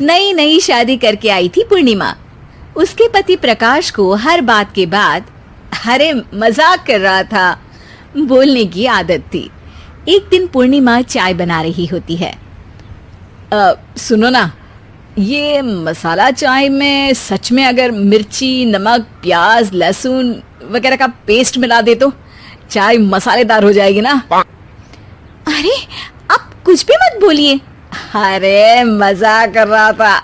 नई नई शादी करके आई थी पूर्णिमा। उसके पति प्रकाश को हर बात के बाद अरे मजाक कर रहा था बोलने की आदत थी। एक दिन पूर्णिमा चाय बना रही होती है। सुनो ना, ये मसाला चाय में सच में अगर मिर्ची, नमक, प्याज, लहसुन वगैरह का पेस्ट मिला दे तो चाय मसालेदार हो जाएगी ना। अरे आप कुछ भी मत बोलिए। अरे मजाक कर रहा था।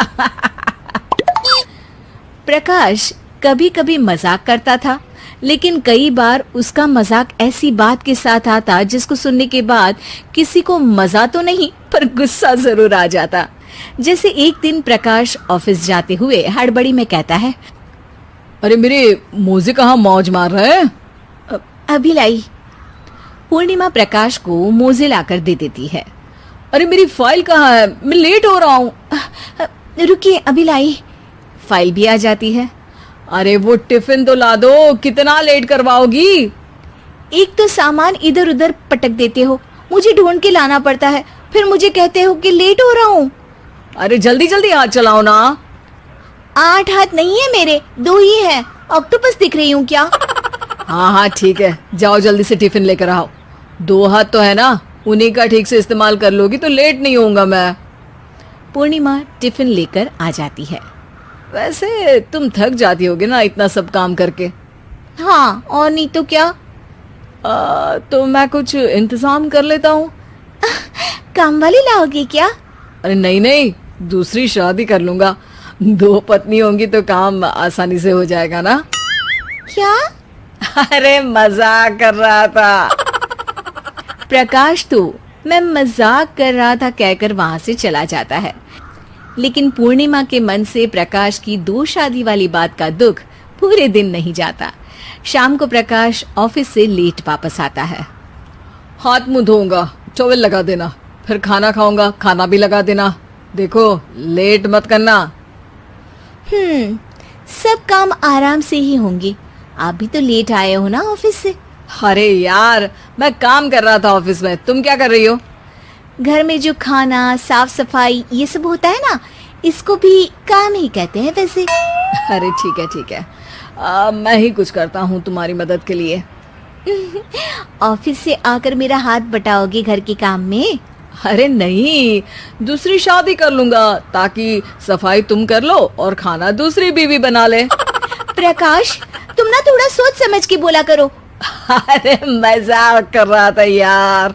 प्रकाश कभी कभी मजाक करता था, लेकिन कई बार उसका मजाक ऐसी बात के साथ आता जिसको सुनने के बाद किसी को मजा तो नहीं पर गुस्सा जरूर आ जाता। जैसे एक दिन प्रकाश ऑफिस जाते हुए हड़बड़ी में कहता है, अरे मेरे मोजे कहाँ मौज मार रहे हैं? अभी लाई। पूर्णिमा प्रकाश को मोजे लाकर दे देती है। अरे मेरी फाइल कहाँ है? मैं लेट हो रहा हूँ। रुकिए अभी लाई। फाइल भी आ जाती है। अरे वो टिफिन तो ला दो, कितना लेट करवाओगी? एक तो सामान इधर उधर पटक देते हो, मुझे ढूंढ के लाना पड़ता है, फिर मुझे कहते हो कि लेट हो रहा हूँ। अरे जल्दी जल्दी हाथ चलाओ ना। 8 हाथ नहीं है मेरे, 2 ही है। ऑक्टोपस दिख रही हूँ क्या? हाँ हाँ ठीक है, जाओ जल्दी से टिफिन लेकर आओ। 2 हाथ तो है ना, उन्हीं का ठीक से इस्तेमाल कर लोगी तो लेट नहीं होऊंगा मैं। पूर्णिमा टिफिन लेकर आ जाती है। वैसे तुम थक जाती होगी ना इतना सब काम करके। हाँ और नहीं तो क्या। तो मैं कुछ इंतजाम कर लेता हूँ। काम वाली लाओगे क्या? अरे नहीं नहीं, दूसरी शादी कर लूंगा। 2 पत्नी होंगी तो काम आसानी से हो जाएगा ना। क्या? अरे मजाक कर रहा था। प्रकाश तो मैं मजाक कर रहा था कहकर वहां से चला जाता है। लेकिन पूर्णिमा के मन से प्रकाश की 2 शादी वाली बात का दुख पूरे दिन नहीं जाता। शाम को प्रकाश ऑफिस से लेट वापस आता है। हाथ मुंह धोऊंगा, टॉवेल लगा देना, फिर खाना खाऊंगा, खाना भी लगा देना। देखो लेट मत करना। सब काम आराम से ही होंगे। आप भी तो लेट आए हो ना ऑफिस से। अरे यार मैं काम कर रहा था ऑफिस में, तुम क्या कर रही हो? घर में जो खाना, साफ सफाई ये सब होता है ना, इसको भी काम ही कहते हैं वैसे। अरे ठीक है, मैं ही कुछ करता हूँ तुम्हारी मदद के लिए। ऑफिस से आकर मेरा हाथ बटाओगे घर के काम में? अरे नहीं, दूसरी शादी कर लूंगा ताकि सफाई तुम कर लो और खाना दूसरी बीवी बना ले। प्रकाश तुम ना थोड़ा सोच समझ के बोला करो। अरे मजाक कर रहा था यार।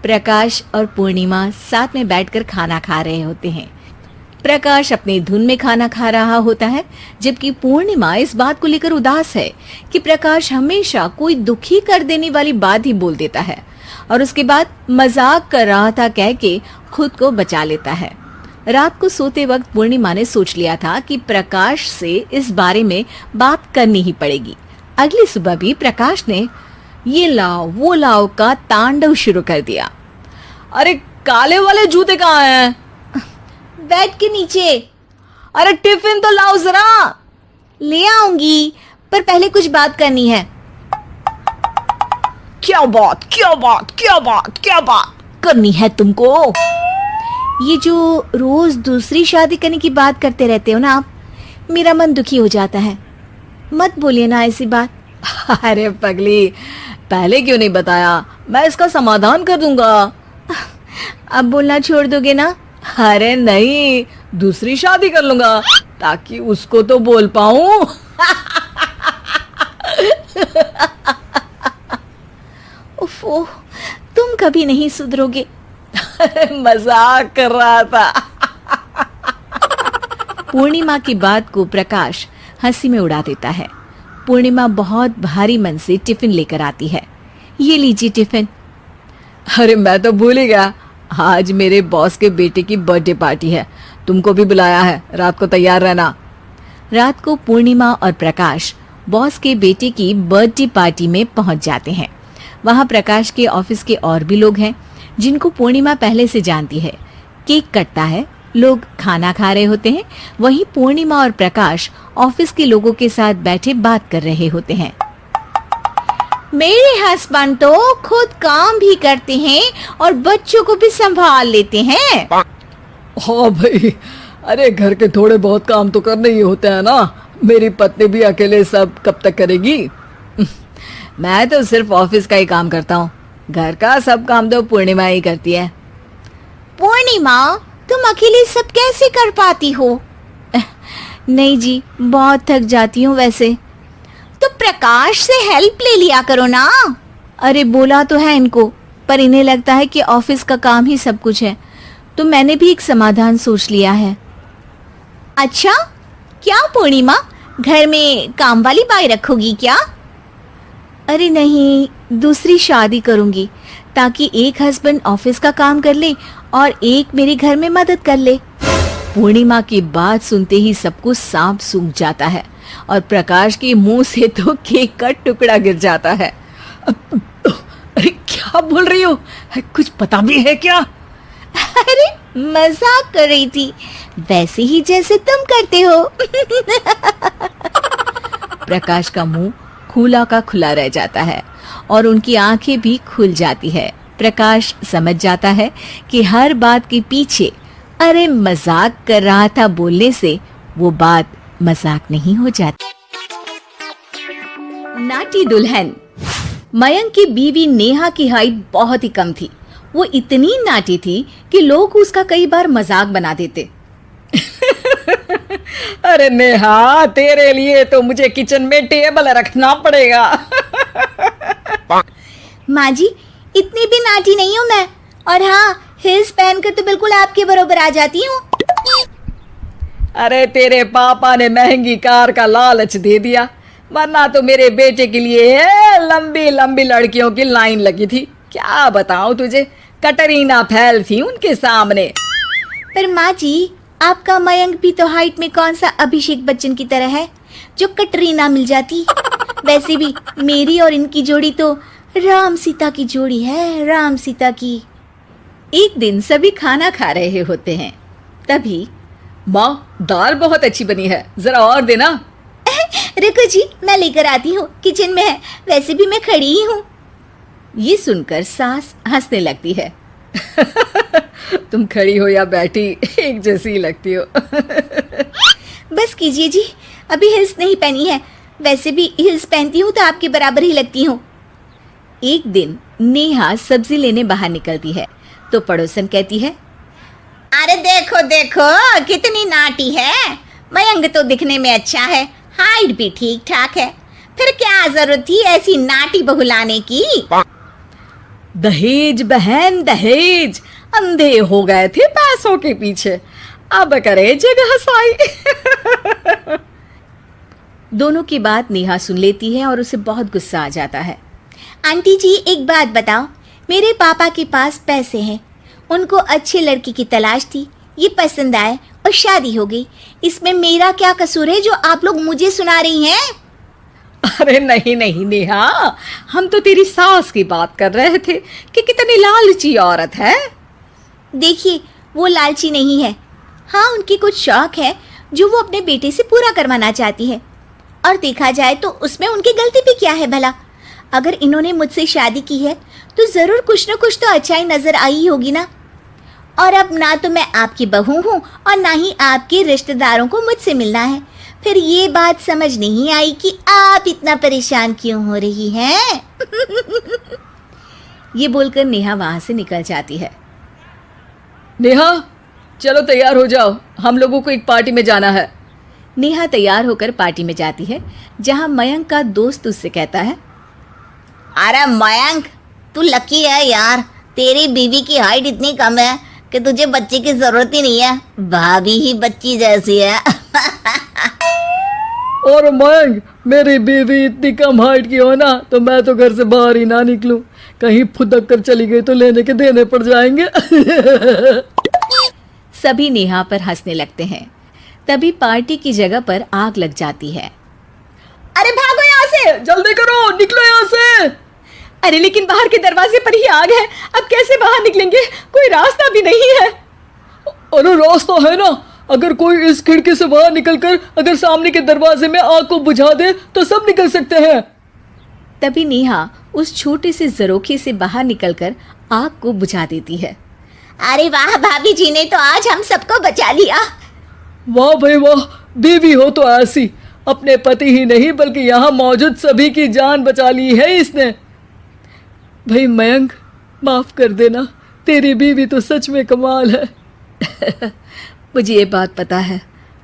प्रकाश और पूर्णिमा साथ में बैठकर खाना खा रहे होते हैं। प्रकाश अपनी धुन में खाना खा रहा होता है, जबकि पूर्णिमा इस बात को लेकर उदास है कि प्रकाश हमेशा कोई दुखी कर देने वाली बात ही बोल देता है और उसके बाद मजाक कर रहा था कह के खुद को बचा लेता है। रात को सोते वक्त पूर्णिमा ने सोच लिया था कि प्रकाश से इस बारे में बात करनी ही पड़ेगी। अगली सुबह भी प्रकाश ने ये लाओ वो लाओ का तांडव शुरू कर दिया। अरे काले वाले जूते कहाँ हैं? बेड के नीचे। अरे टिफिन तो लाओ जरा। ले आऊंगी, पर पहले कुछ बात करनी है। क्या बात करनी है तुमको? ये जो रोज दूसरी शादी करने की बात करते रहते हो ना आप, मेरा मन दुखी हो जाता है। मत बोलिए ना ऐसी बात। अरे पगली, पहले क्यों नहीं बताया? मैं इसका समाधान कर दूंगा। अब बोलना छोड़ दोगे ना? अरे नहीं, दूसरी शादी कर लूंगा ताकि उसको तो बोल पाऊं। उफ़ो, तुम कभी नहीं सुधरोगे। मजाक कर रहा था। पूर्णिमा की बात को प्रकाश हंसी में उड़ा देता है। पूर्णिमा बहुत भारी मन से टिफिन लेकर आती है। ये लीजिए टिफिन। अरे मैं तो भूल ही गया, आज मेरे बॉस के बेटे की बर्थडे पार्टी है, तुमको भी बुलाया है, रात को तैयार रहना। रात को पूर्णिमा और प्रकाश बॉस के बेटे की बर्थडे पार्टी में पहुंच जाते हैं। वहां प्रकाश के ऑफिस के और भी लोग हैं जिनको पूर्णिमा पहले से जानती है। केक कटता है, लोग खाना खा रहे होते हैं। वहीं पूर्णिमा और प्रकाश ऑफिस के लोगों के साथ बैठे बात कर रहे होते हैं। मेरे हस्बैंड तो खुद काम भी करते हैं और बच्चों को भी संभाल लेते हैं। हाँ भाई, अरे घर के थोड़े बहुत काम तो करने ही होते हैं ना, मेरी पत्नी भी अकेले सब कब तक करेगी। मैं तो सिर्फ ऑफिस का ही काम करता हूँ, घर का सब काम तो पूर्णिमा ही करती है। पूर्णिमा, तुम अकेले सब कैसे कर पाती हो? नहीं जी, बहुत थक जाती हूँ वैसे। तो प्रकाश से हेल्प ले लिया करो ना। अरे बोला तो है इनको, पर इन्हें लगता है कि ऑफिस का काम ही सब कुछ है, तो मैंने भी एक समाधान सोच लिया है। अच्छा, क्या पूर्णिमा, घर में काम वाली बाई रखोगी क्या? अरे नहीं, दूसरी शादी करूंगी ताकि एक हस्बैंड ऑफिस का काम कर ले और एक मेरे घर में मदद कर ले। पूर्णिमा की बात सुनते ही सबको सांप सूंघ जाता है और प्रकाश के मुंह से तो केक का टुकड़ा गिर जाता है। अरे क्या बोल रही हो, कुछ पता भी है क्या? अरे मजाक कर रही थी, वैसे ही जैसे तुम करते हो। प्रकाश का मुंह खुला का खुला रह जाता है और उनकी आंखें भी खुल जाती है। प्रकाश समझ जाता है कि हर बात के पीछे अरे मजाक कर रहा था बोलने से वो बात मजाक नहीं हो जाती। नाटी दुल्हन। मयंक की बीवी नेहा की हाइट बहुत ही कम थी। वो इतनी नाटी थी कि लोग उसका कई बार मजाक बना देते। अरे नेहा, तेरे लिए तो मुझे किचन में टेबल रखना पड़ेगा। माँ जी, इतनी भी नाटी नहीं हूँ मैं, और हाँ, हिल्स पहनकर तो बिल्कुल आपके बराबर आ जाती हूँ। अरे तेरे पापा ने महंगी कार का लालच दे दिया, वरना तो मेरे बेटे के लिए लंबी लंबी लड़कियों की लाइन लगी थी। क्या बताऊं तुझे, कटरीना फैल थी उनके सामने। पर माँ जी, आपका मयंक भी तो हाइट में कौन सा अभिषेक बच्चन की तरह है जो कटरीना मिल जाती। वैसे भी मेरी और इनकी जोड़ी तो राम सीता की जोड़ी है, राम सीता की। एक दिन सभी खाना खा रहे होते हैं, तभी माँ, दाल बहुत अच्छी बनी है, जरा और देना। रुको जी, मैं लेकर आती हूँ, किचन में है, वैसे भी मैं खड़ी ही हूँ। ये सुनकर सास हंसने लगती है। तुम खड़ी हो या बैठी, एक जैसी ही लगती हो। बस कीजिए जी, अभी हिल्स नहीं पहनी है, वैसे भी हिल्स पहनती हूँ तो आपके बराबर ही लगती हूँ। एक दिन नेहा सब्जी लेने बाहर निकलती है तो पड़ोसन कहती है, अरे देखो देखो कितनी नाटी है, मयंक तो दिखने में अच्छा है, हाइट भी ठीक ठाक है, फिर क्या जरूरत थी ऐसी नाटी बहू लाने की। दहेज बहन, दहेज, अंधे हो गए थे पैसों के पीछे, अब करे जगह साई। दोनों की बात नेहा सुन लेती है और उसे बहुत गुस्सा आ जाता है। आंटी जी, एक बात बताओ, मेरे पापा के पास पैसे हैं, उनको अच्छी लड़की की तलाश थी, ये पसंद आए और शादी हो गई, इसमें मेरा क्या कसूर है जो आप लोग मुझे सुना रही हैं? अरे नहीं नहीं नेहा, हम तो तेरी सास की बात कर रहे थे कि कितनी लालची औरत है। देखिए, वो लालची नहीं है, हाँ उनकी कुछ शौक है जो वो अपने बेटे से पूरा करवाना चाहती है, और देखा जाए तो उसमें उनकी गलती भी क्या है भला। अगर इन्होंने मुझसे शादी की है तो जरूर कुछ न कुछ तो अच्छाई नजर आई होगी ना। और अब ना तो मैं आपकी बहू हूँ और ना ही आपके रिश्तेदारों को मुझसे मिलना है, फिर ये बात समझ नहीं आई कि आप इतना परेशान क्यों हो रही हैं। ये बोलकर नेहा वहां से निकल जाती है। नेहा, चलो तैयार हो जाओ, हम लोगों को एक पार्टी में जाना है। नेहा तैयार होकर पार्टी में जाती है, जहां मयंक का दोस्त उससे कहता है, अरे मयंक, तू लकी है यार, तेरी बीवी की हाइट इतनी कम है कि तुझे बच्चे की जरूरत ही नहीं है, भाभी ही बच्ची जैसी है। और मयंक, मेरी बीवी इतनी कम हाइट की हो ना तो मैं तो घर से बाहर ही ना निकलूं, कहीं फुदक कर चली गई तो लेने के देने पड़ जाएंगे। सभी नेहा पर हंसने लगते हैं। तभी पार्टी की जगह पर आग लग जाती है। अरे भागो यहाँ से, जल्दी करो, निकलो यहाँ से। अरे लेकिन बाहर के दरवाजे पर ही आग है, अब कैसे बाहर निकलेंगे, कोई रास्ता भी नहीं है। अरे रास्ता है ना, अगर कोई इस खिड़की से बाहर निकलकर अगर सामने के दरवाजे में आग को बुझा दे तो सब निकल सकते हैं। तभी नेहा उस छोटे से जरोखे से बाहर निकलकर आग को बुझा देती है। अरे वाह, भाभी जी ने तो आज हम सबको बचा लिया। वाह भाई वाह, बीवी हो तो ऐसी, अपने पति ही नहीं बल्कि यहाँ मौजूद सभी की जान बचा ली है इसने। भाई मयंक, माफ कर देना, तेरी बीवी तो सच में कमाल है। मुझे ये बात पता है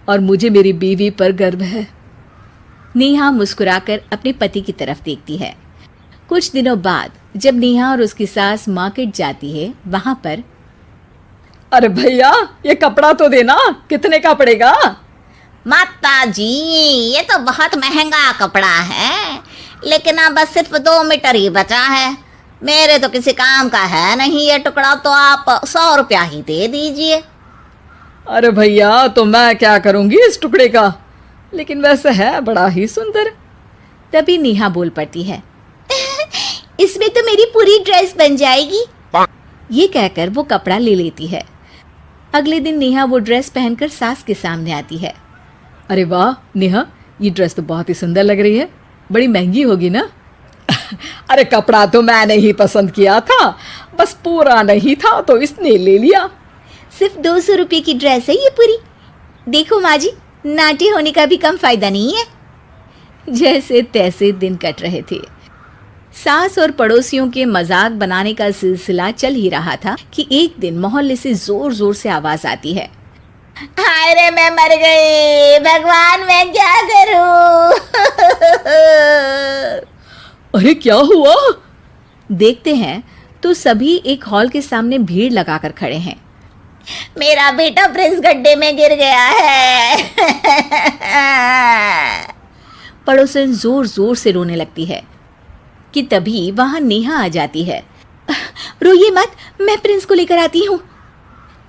और मुझे मेरी बीवी पर गर्व है। नेहा मुस्कुराकर अपने पति की तरफ देखती है। कुछ दिनों बाद जब नेहा और उसकी सास मार्केट जाती है, वहां पर अरे भैया, ये कपड़ा तो देना, कितने का पड़ेगा? माता जी, ये तो बहुत महंगा कपड़ा है, लेकिन अब बस सिर्फ 2 मीटर ही बचा है। मेरे तो किसी काम का है नहीं ये टुकड़ा, तो आप 100 रुपया ही दे दीजिए। अरे भैया, तो मैं क्या करूंगी इस टुकड़े का, लेकिन वैसे है बड़ा ही सुंदर। तभी नेहा बोल पड़ती है, इसमें तो मेरी पूरी ड्रेस बन जाएगी। ये कहकर वो कपड़ा ले लेती है। अगले दिन नेहा वो ड्रेस पहनकर सास के सामने आती है। अरे वाह नेहा, ये ड्रेस तो बहुत ही सुंदर लग रही है, बड़ी महंगी होगी ना? अरे कपड़ा तो मैंने ही पसंद किया था, बस पूरा नहीं था तो इसने ले लिया। सिर्फ 200 रुपये की ड्रेस है ये पूरी। देखो माँ जी, नाटी होने का भी कम फायदा नहीं है। जैसे तैसे दिन कट रहे थे। सास और पड़ोसियों के मजाक बनाने का सिलसिला चल ही रहा था कि एक दिन मोहल्ले से जोर जोर से आवाज आती है, हाय रे, मैं मर गई, भगवान मैं क्या करूं? अरे क्या हुआ? देखते हैं तो सभी एक हॉल के सामने भीड़ लगाकर खड़े हैं। मेरा बेटा प्रिंस गड्ढे में गिर गया है। पड़ोसन जोर जोर से रोने लगती है कि तभी वहां नेहा आ जाती है। रोइए मत, मैं प्रिंस को लेकर आती हूँ।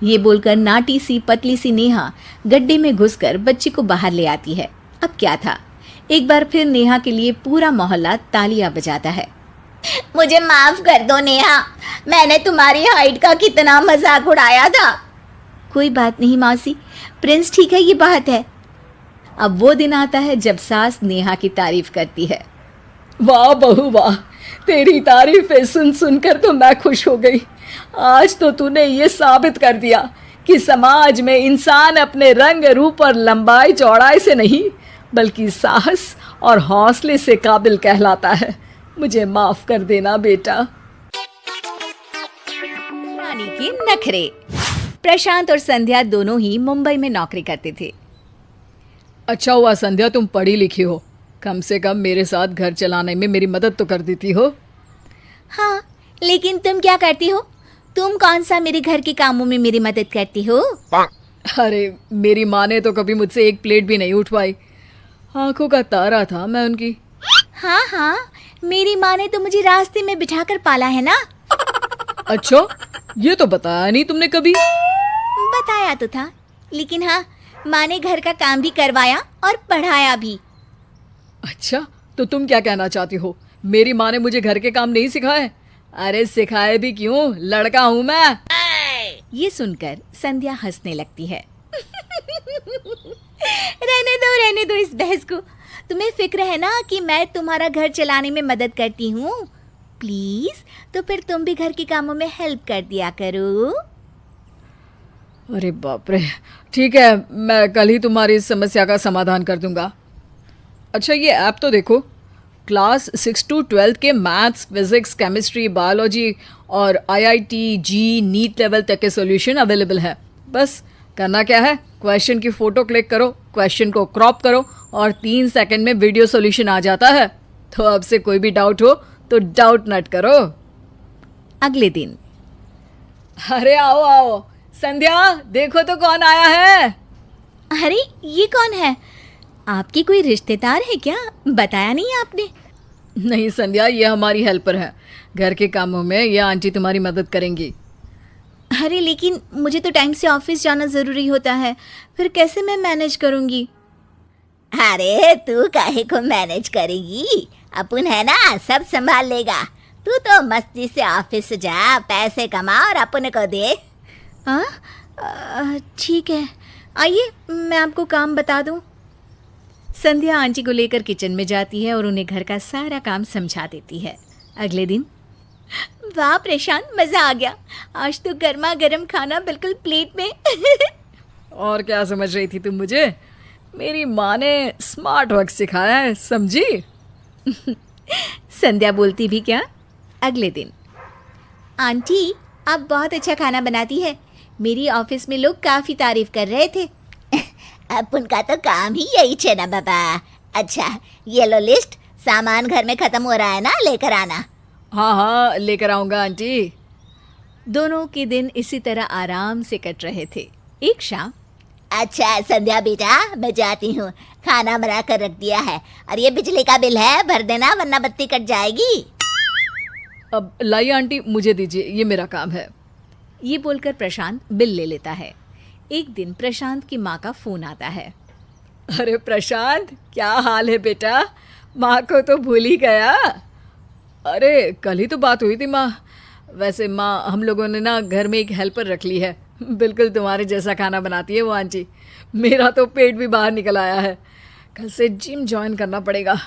ये बोलकर नाटी सी पतली सी नेहा गड्ढे में घुसकर बच्ची को बाहर ले आती है। अब क्या था, एक बार फिर नेहा के लिए पूरा मोहल्ला तालियां बजाता है। मुझे माफ कर दो नेहा, मैंने तुम्हारी हाइट का कितना मजाक उड़ाया था। कोई बात नहीं मौसी, प्रिंस ठीक है, ये बात है। अब वो दिन आता है जब सास नेहा की तारीफ करती है। वाह बहू वाह, तेरी तारीफें सुन सुनकर तो मैं खुश हो गई। आज तो तूने ये साबित कर दिया कि समाज में इंसान अपने रंग रूप और लंबाई चौड़ाई से नहीं बल्कि साहस और हौसले से काबिल कहलाता है। मुझे माफ कर देना बेटा। रानी के नखरे। प्रशांत और संध्या दोनों ही मुंबई में नौकरी करते थे। अच्छा हुआ संध्या, तुम पढ़ी लिखी हो, कम से कम मेरे साथ घर चलाने में मेरी मदद तो कर देती हो। हाँ, लेकिन तुम क्या करती हो? तुम कौन सा मेरे घर के कामों में मेरी मदद करती हो? अरे मेरी माँ ने तो कभी मुझसे एक प्लेट भी नहीं उठवाई, आंखों का तारा था मैं उनकी। हाँ हाँ, मेरी माँ ने तो मुझे रास्ते में बिठाकर पाला है ना। अच्छा, ये तो बताया नहीं तुमने कभी। बताया तो था, लेकिन हाँ, माँ ने घर का काम भी करवाया और पढ़ाया भी। अच्छा, तो तुम क्या कहना चाहती हो, मेरी माँ ने मुझे घर के काम नहीं सिखाए? अरे सिखाए भी क्यों, लड़का हूँ मैं। ये सुनकर संध्या हंसने लगती है। रहने दो इस बहस को। तुम्हें फिक्र है ना कि मैं तुम्हारा घर चलाने में मदद करती हूँ। प्लीज, तो फिर तुम भी घर के कामों में हेल्प कर दिया करो। अरे बाप रे, ठीक है, मैं कल ही तुम्हारी इस समस्या का समाधान कर दूंगा। अच्छा, ये ऐप तो देखो, क्लास 6 to 12 के मैथ्स, फिजिक्स, केमिस्ट्री, बायोलॉजी और IIT, जी, नीट लेवल तक के सॉल्यूशन अवेलेबल है। बस करना क्या है, क्वेश्चन की फ़ोटो क्लिक करो, क्वेश्चन को क्रॉप करो और 3 सेकंड में वीडियो सॉल्यूशन आ जाता है। तो अब से कोई भी डाउट हो तो डाउट नट करो। अगले दिन। अरे आओ आओ संध्या, देखो तो कौन आया है। अरे ये कौन है? आपके कोई रिश्तेदार है क्या? बताया नहीं आपने। नहीं संध्या, ये हमारी हेल्पर है, घर के कामों में ये आंटी तुम्हारी मदद करेंगी। अरे लेकिन मुझे तो टाइम से ऑफिस जाना ज़रूरी होता है, फिर कैसे मैं मैनेज करूँगी? अरे तू काहे को मैनेज करेगी? अपन है ना, सब संभाल लेगा। तू तो मस्ती से ऑफिस जा, पैसे कमा और अपन को दे। ठीक है, आइए मैं आपको काम बता दूं। संध्या आंटी को लेकर किचन में जाती है और उन्हें घर का सारा काम समझा देती है। अगले दिन। वाह प्रशांत, मज़ा आ गया। आज तो गर्मा गर्म खाना बिल्कुल प्लेट में। और क्या समझ रही थी तुम मुझे? मेरी माँ ने स्मार्ट वर्क सिखाया है, समझी? संध्या बोलती भी क्या। अगले दिन आंटी, आप बहुत अच्छा खाना बनाती है। मेरी ऑफिस में लोग काफी तारीफ कर रहे थे। अब उनका तो काम ही यही है ना बाबा। अच्छा, ये लो लिस्ट, सामान घर में खत्म हो रहा है ना, लेकर आना। हाँ हाँ, लेकर आऊँगा आंटी। दोनों के दिन इसी तरह आराम से कट रहे थे। एक शाम अच्छा संध्या बेटा, मैं जाती हूँ, खाना बना कर रख दिया है, और ये बिजली का बिल है, भर देना वरना बत्ती कट जाएगी। अब लाइए आंटी, मुझे दीजिए, ये मेरा काम है। ये बोलकर प्रशांत बिल ले लेता है। एक दिन प्रशांत की माँ का फोन आता है। अरे प्रशांत, क्या हाल है बेटा? माँ को तो भूल ही गया। अरे कल ही तो बात हुई थी माँ। वैसे माँ, हम लोगों ने ना घर में एक हेल्पर रख ली है, बिल्कुल तुम्हारे जैसा खाना बनाती है वो आंटी। मेरा तो पेट भी बाहर निकल आया है, कल से जिम ज्वाइन करना पड़ेगा।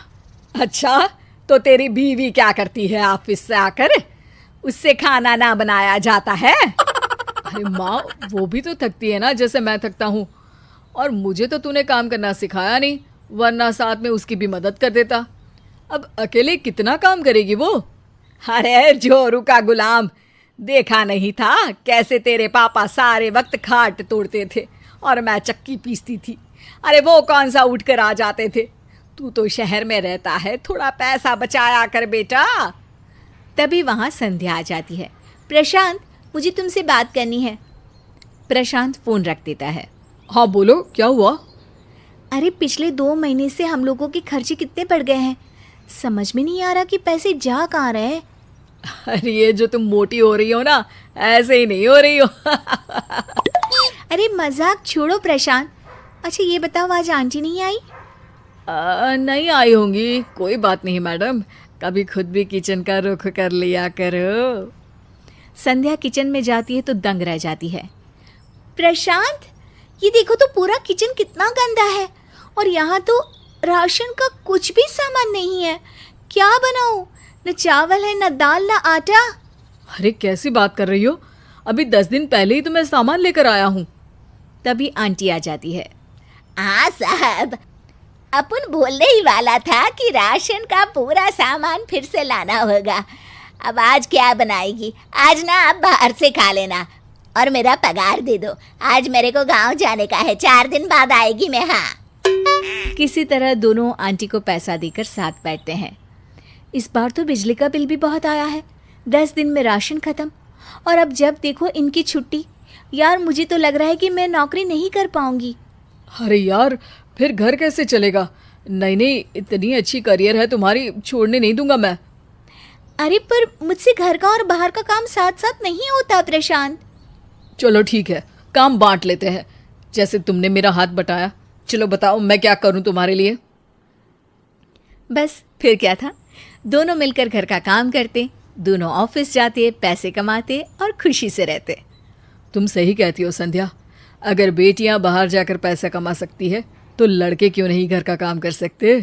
अच्छा, तो तेरी बीवी क्या करती है ऑफिस से आकर? उससे खाना ना बनाया जाता है? अरे माँ, वो भी तो थकती है ना जैसे मैं थकता हूँ। और मुझे तो तूने काम करना सिखाया नहीं, वरना साथ में उसकी भी मदद कर देता। अब अकेले कितना काम करेगी वो? अरे जोरू का गुलाम, देखा नहीं था कैसे तेरे पापा सारे वक्त खाट तोड़ते थे और मैं चक्की पीसती थी। अरे वो कौन सा उठ कर आ जाते थे। तू तो शहर में रहता है, थोड़ा पैसा बचाया कर बेटा। तभी वहाँ संध्या आ जाती है। प्रशांत, मुझे तुमसे बात करनी है। प्रशांत फोन रख देता है। हाँ बोलो, क्या हुआ? अरे पिछले 2 महीने से हम लोगों के खर्चे कितने बढ़ गए हैं, समझ में नहीं आ रहा कि पैसे जा कहाँ रहे हैं। अरे ये जो तुम मोटी हो रही हो ना, ऐसे ही नहीं हो रही हो। अरे मजाक छोड़ो प्रशांत। अच्छा ये बताओ, आज आंटी नहीं आई? नहीं आई होंगी, कोई बात नहीं मैडम, कभी खुद भी किचन का रुख कर लिया करो। संध्या किचन में जाती है तो दंग रह जाती है। प्रशांत, ये देखो तो पूरा किचन कितना गंदा है, और यहाँ तो राशन का कुछ भी सामान नहीं है। क्या बनाऊं? न चावल है, न दाल, न आटा। अरे कैसी बात कर रही हो? अभी 10 दिन पहले ही तो मैं सामान लेकर आया हूँ। तभी आंटी आ जाती है। हाँ साहब, अपन बोलने ही वाला था कि राशन का पूरा सामान फिर से लाना होगा। अब आज क्या बनाएगी? आज ना आप बाहर से खा लेना, और मेरा पगार दे दो। आज मेरे को गांव जाने का है, 4 दिन बाद आएगी मैं। हाँ, किसी तरह दोनों आंटी को पैसा देकर साथ बैठते हैं। इस बार तो बिजली का बिल भी बहुत आया है, 10 दिन में राशन खत्म, और अब जब देखो इनकी छुट्टी। यार मुझे तो लग रहा है कि मैं नौकरी नहीं कर पाऊंगी। अरे यार, फिर घर कैसे चलेगा? नहीं नहीं, इतनी अच्छी करियर है तुम्हारी, छोड़ने नहीं दूंगा मैं। अरे पर मुझसे घर का और बाहर का काम साथ साथ नहीं होता प्रशांत। चलो ठीक है, काम बांट लेते हैं, जैसे तुमने मेरा हाथ बटाया। चलो बताओ, मैं क्या करूं तुम्हारे लिए? बस फिर क्या था, दोनों मिलकर घर का काम करते, दोनों ऑफिस जाते, पैसे कमाते और खुशी से रहते। तुम सही कहती हो संध्या, अगर बेटियां बाहर जाकर पैसा कमा सकती है तो लड़के क्यों नहीं घर का काम कर सकते?